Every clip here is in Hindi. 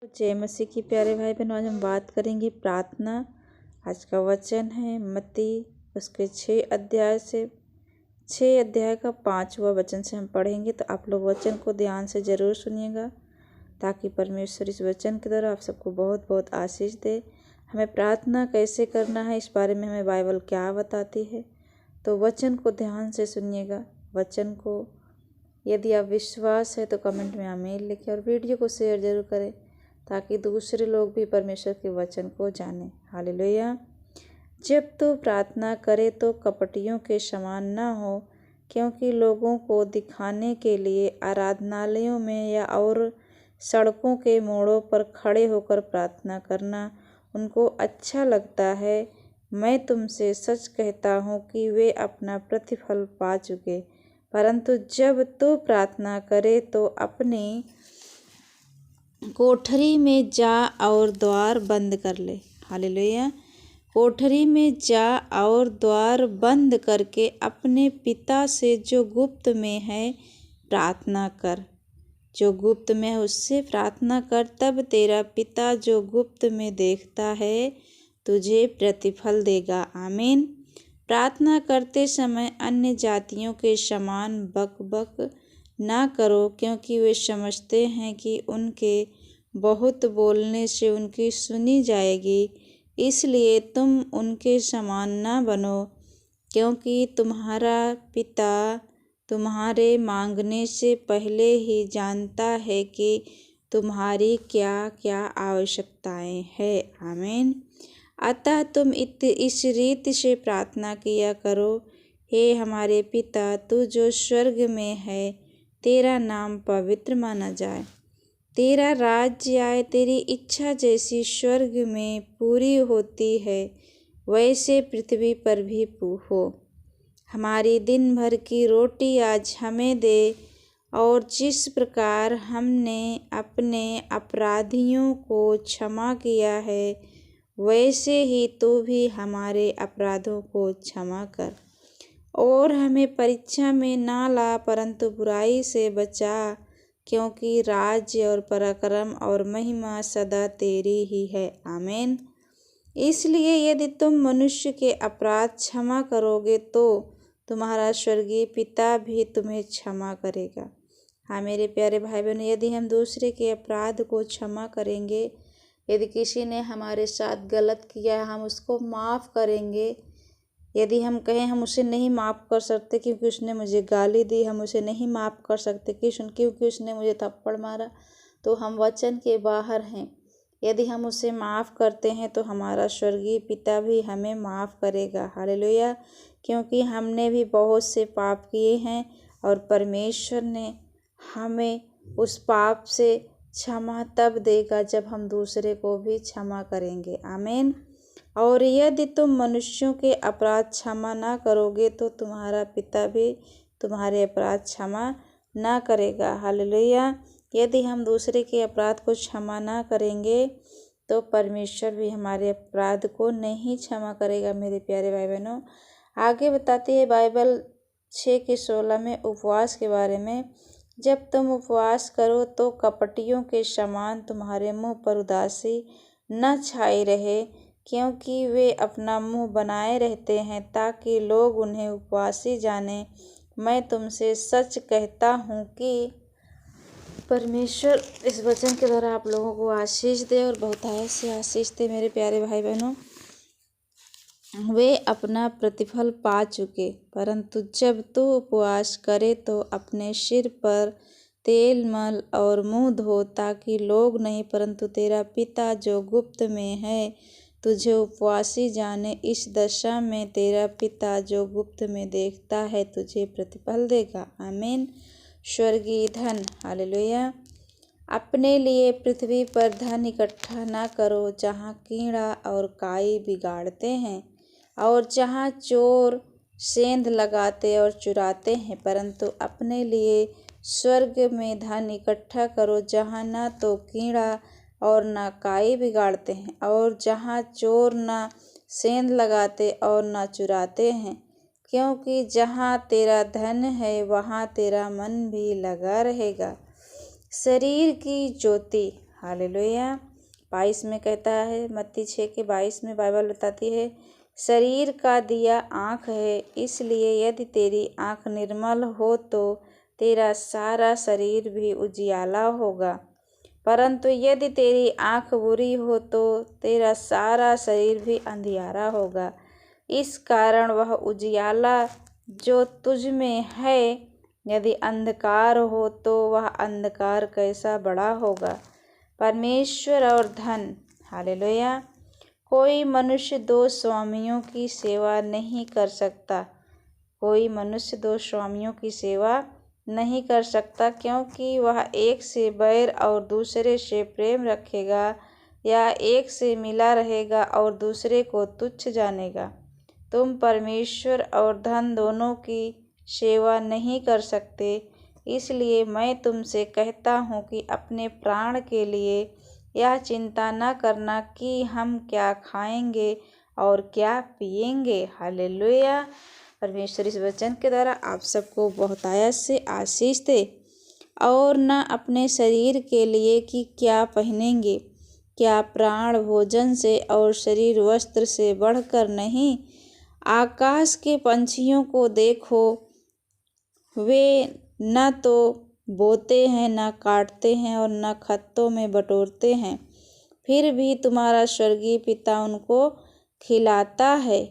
जय मसीह की प्यारे भाई बहनों, आज हम बात करेंगे प्रार्थना। आज का वचन है मत्ती उसके 6 अध्याय का 5वां वचन से हम पढ़ेंगे। तो आप लोग वचन को ध्यान से ज़रूर सुनिएगा ताकि परमेश्वर इस वचन के द्वारा आप सबको बहुत बहुत आशीष दे। हमें प्रार्थना कैसे करना है इस बारे में हमें बाइबल क्या बताती है, तो वचन को ध्यान से सुनिएगा। वचन को यदि आप विश्वास है तो कमेंट में आमीन लिखें और वीडियो को शेयर जरूर करें ताकि दूसरे लोग भी परमेश्वर के वचन को जानें। हालेलुया। जब तो प्रार्थना करे तो कपटियों के समान न हो, क्योंकि लोगों को दिखाने के लिए आराधनालयों में या और सड़कों के मोड़ों पर खड़े होकर प्रार्थना करना उनको अच्छा लगता है। मैं तुमसे सच कहता हूँ कि वे अपना प्रतिफल पा चुके। परंतु जब तू प्रार्थना करे तो अपनी कोठरी में जा और द्वार बंद कर ले। हालेलुया। कोठरी में जा और द्वार बंद करके अपने पिता से जो गुप्त में है प्रार्थना कर। जो गुप्त में है उससे प्रार्थना कर, तब तेरा पिता जो गुप्त में देखता है तुझे प्रतिफल देगा। आमीन। प्रार्थना करते समय अन्य जातियों के समान बक बक ना करो, क्योंकि वे समझते हैं कि उनके बहुत बोलने से उनकी सुनी जाएगी। इसलिए तुम उनके समान ना बनो, क्योंकि तुम्हारा पिता तुम्हारे मांगने से पहले ही जानता है कि तुम्हारी क्या क्या आवश्यकताएं हैं। आमीन। अतः तुम इस रीति से प्रार्थना किया करो। हे हमारे पिता, तू जो स्वर्ग में है, तेरा नाम पवित्र माना जाए। तेरा राज्य आए। तेरी इच्छा जैसी स्वर्ग में पूरी होती है वैसे पृथ्वी पर भी हो। हमारी दिन भर की रोटी आज हमें दे, और जिस प्रकार हमने अपने अपराधियों को क्षमा किया है वैसे ही तू भी हमारे अपराधों को क्षमा कर। और हमें परीक्षा में ना ला, परंतु बुराई से बचा, क्योंकि राज्य और पराक्रम और महिमा सदा तेरी ही है। आमीन। इसलिए यदि तुम मनुष्य के अपराध क्षमा करोगे तो तुम्हारा स्वर्गीय पिता भी तुम्हें क्षमा करेगा। हाँ मेरे प्यारे भाई बहनों, यदि हम दूसरे के अपराध को क्षमा करेंगे, यदि किसी ने हमारे साथ गलत किया हम उसको माफ़ करेंगे। यदि हम कहें हम उसे नहीं माफ़ कर सकते क्योंकि उसने मुझे गाली दी, हम उसे नहीं माफ़ कर सकते क्योंकि उसने मुझे थप्पड़ मारा, तो हम वचन के बाहर हैं। यदि हम उसे माफ़ करते हैं तो हमारा स्वर्गीय पिता भी हमें माफ़ करेगा। हालेलुया। क्योंकि हमने भी बहुत से पाप किए हैं और परमेश्वर ने हमें उस पाप से क्षमा तब देगा जब हम दूसरे को भी क्षमा करेंगे। आमीन। और यदि तुम मनुष्यों के अपराध क्षमा ना करोगे तो तुम्हारा पिता भी तुम्हारे अपराध क्षमा ना करेगा। हालेलुया। यदि हम दूसरे के अपराध को क्षमा ना करेंगे तो परमेश्वर भी हमारे अपराध को नहीं क्षमा करेगा। मेरे प्यारे भाई बहनों, आगे बताती है बाइबल 6:16 में उपवास के बारे में। जब तुम उपवास करो तो कपटियों के समान तुम्हारे मुंह पर उदासी न छाई रहे, क्योंकि वे अपना मुंह बनाए रहते हैं ताकि लोग उन्हें उपवासी जाने। मैं तुमसे सच कहता हूँ कि परमेश्वर इस वचन के द्वारा आप लोगों को आशीष दे और बहुतायत से आशीष दे। मेरे प्यारे भाई बहनों, वे अपना प्रतिफल पा चुके। परंतु जब तू उपवास करे तो अपने सिर पर तेल मल और मुंह धो, ताकि लोग नहीं परंतु तेरा पिता जो गुप्त में है तुझे उपवासी जाने। इस दशा में तेरा पिता जो गुप्त में देखता है तुझे प्रतिफल देगा। आमीन। स्वर्गीय धन। हालेलुया। अपने लिए पृथ्वी पर धन इकट्ठा न करो, जहाँ कीड़ा और काई बिगाड़ते हैं और जहाँ चोर सेंध लगाते और चुराते हैं, परंतु अपने लिए स्वर्ग में धन इकट्ठा करो, जहाँ न तो कीड़ा और न काई बिगाड़ते हैं और जहाँ चोर न सेंध लगाते और न चुराते हैं। क्योंकि जहाँ तेरा धन है वहाँ तेरा मन भी लगा रहेगा। शरीर की ज्योति। हालेलुया। 22 में कहता है, मत्ती 6:22 में बाइबल बताती है, शरीर का दिया आँख है, इसलिए यदि तेरी आँख निर्मल हो तो तेरा सारा शरीर भी उजियाला होगा, परंतु यदि तेरी आँख बुरी हो तो तेरा सारा शरीर भी अंधियारा होगा। इस कारण वह उजियाला जो तुझ में है, यदि अंधकार हो तो वह अंधकार कैसा बड़ा होगा। परमेश्वर और धन। हालेलुया। कोई मनुष्य 2 स्वामियों की सेवा नहीं कर सकता। कोई मनुष्य 2 स्वामियों की सेवा नहीं कर सकता, क्योंकि वह एक से बैर और दूसरे से प्रेम रखेगा, या एक से मिला रहेगा और दूसरे को तुच्छ जानेगा। तुम परमेश्वर और धन दोनों की सेवा नहीं कर सकते। इसलिए मैं तुमसे कहता हूँ कि अपने प्राण के लिए यह चिंता न करना कि हम क्या खाएंगे और क्या पिएंगे। हालेलुया। परमेश्वर इस वचन के द्वारा आप सबको बहुत आयत से आशीष दे। और न अपने शरीर के लिए कि क्या पहनेंगे, क्या प्राण भोजन से और शरीर वस्त्र से बढ़कर नहीं। आकाश के पंछियों को देखो, वे न तो बोते हैं, न काटते हैं और न खत्तों में बटोरते हैं, फिर भी तुम्हारा स्वर्गीय पिता उनको खिलाता है।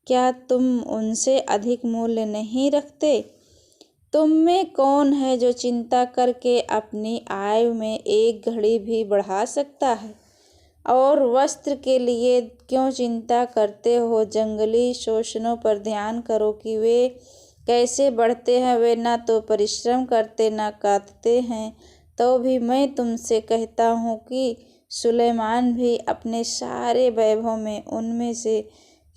क्या तुम उनसे अधिक मूल्य नहीं रखते? तुम में कौन है जो चिंता करके अपनी आयु में एक घड़ी भी बढ़ा सकता है? और वस्त्र के लिए क्यों चिंता करते हो? जंगली शोषणों पर ध्यान करो कि वे कैसे बढ़ते हैं। वे न तो परिश्रम करते न कातते हैं। तो भी मैं तुमसे कहता हूँ कि सुलैमान भी अपने सारे वैभव में उनमें से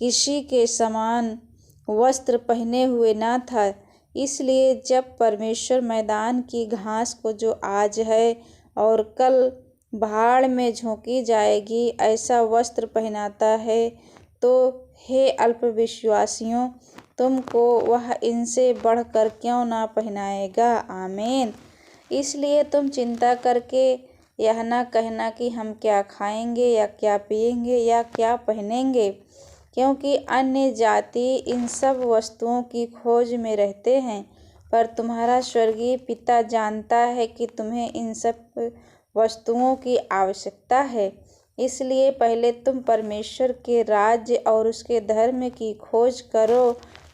किसी के समान वस्त्र पहने हुए न था। इसलिए जब परमेश्वर मैदान की घास को, जो आज है और कल भाड़ में झोंकी जाएगी, ऐसा वस्त्र पहनाता है, तो हे अल्पविश्वासियों, तुमको वह इनसे बढ़कर क्यों ना पहनाएगा। आमीन। इसलिए तुम चिंता करके यह न कहना कि हम क्या खाएंगे या क्या पिएंगे या क्या पहनेंगे, क्योंकि अन्य जाति इन सब वस्तुओं की खोज में रहते हैं, पर तुम्हारा स्वर्गीय पिता जानता है कि तुम्हें इन सब वस्तुओं की आवश्यकता है। इसलिए पहले तुम परमेश्वर के राज्य और उसके धर्म की खोज करो,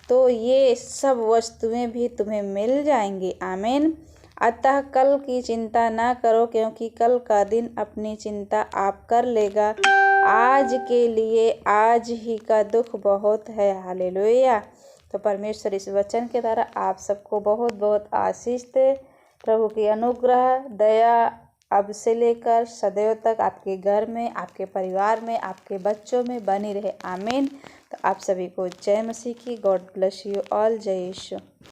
तो ये सब वस्तुएं भी तुम्हें मिल जाएंगी। आमीन। अतः कल की चिंता ना करो, क्योंकि कल का दिन अपनी चिंता आप कर लेगा। आज के लिए आज ही का दुख बहुत है। हालेलुया। तो परमेश्वर इस वचन के द्वारा आप सबको बहुत बहुत आशीष दे। प्रभु की अनुग्रह दया अब से लेकर सदैव तक आपके घर में, आपके परिवार में, आपके बच्चों में बनी रहे। आमीन। तो आप सभी को जय मसीह की। God bless you all. जय यीशु।